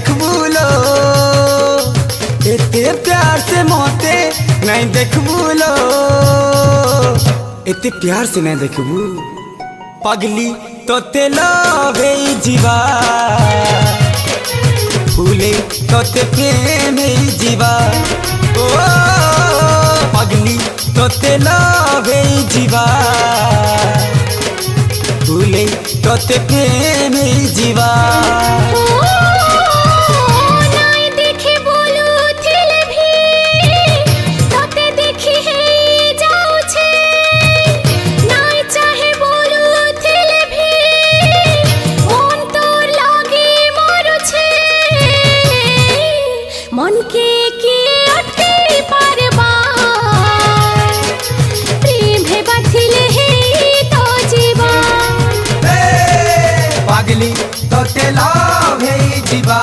देखबूलो एते प्यार से मोते नहीं देखबूलो एते प्यार से नहीं देखबू पगली तो ते लवे जीवा फूले तो ते प्रेम जीवा ओ पगली तो ते लवे जीवा फूले तो ते प्रेम जीवा मन के अटके पारबा प्रेम है बाथिले है तो जीवा पागली तो ते लावे जीवा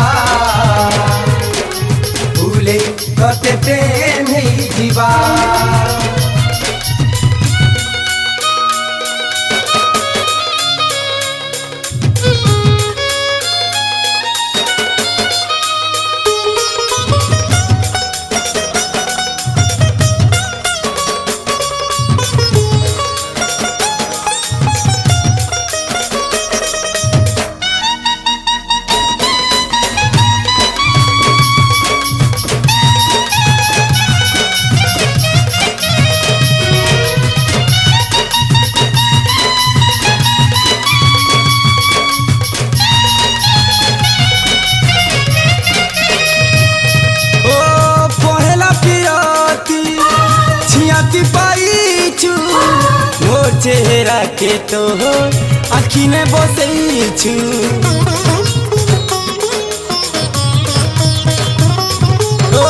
भूले तो ते प्रेम है जीवा चेहरा के तो आखी ने बसैछु ओ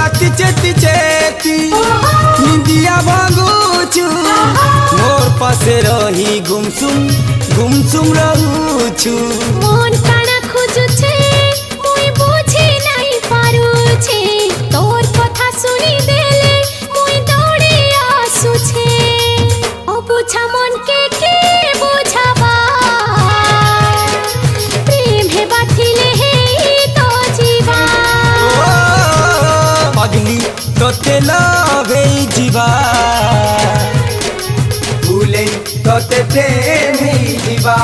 आखी चेती चेती निंदिया भागुछु मोर पासे रही गुमसुम रहूछु मन काना खोजुछे मुई बुझी नहीं पारुछे तोर कथा सुनी देले मुई दौड़ी आसुछे बुझा मन के बुझावा प्रेम है बाथिले है तो जीवा पगली तो ते लवे जीवा भूले तो ते प्रेम है जीवा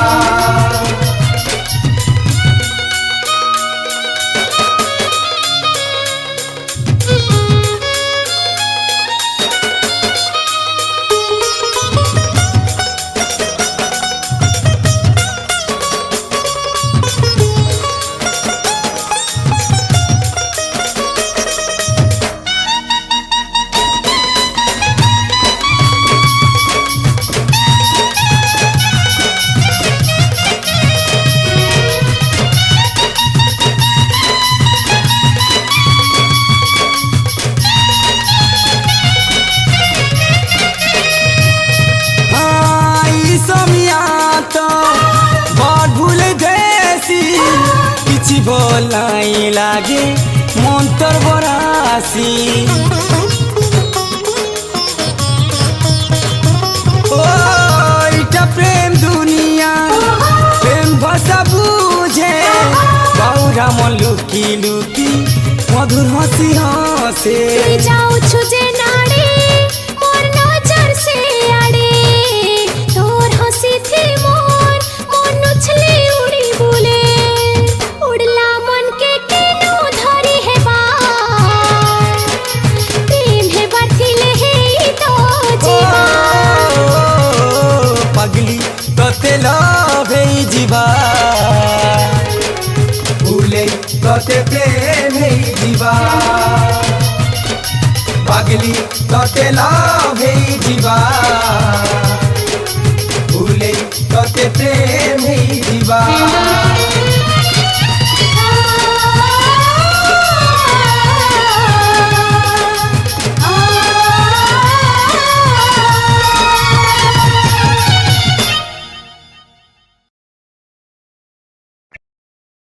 बोलाई लागे मंतर बरासी ओ इटा प्रेम दुनिया प्रेम भाषा बुझे बाउरा मन लुकी लुकी मधुर हंसी हंसे जाऊ छुजे नाड़े मोर नजर से आड़े तोर हंसी थी मोर मन उछले उड़ी बुले ते लवे जीवा भूले तो ते प्रेम है जीवा पगली तो ते लवे जीवा भूले तो ते प्रेम है जीवा।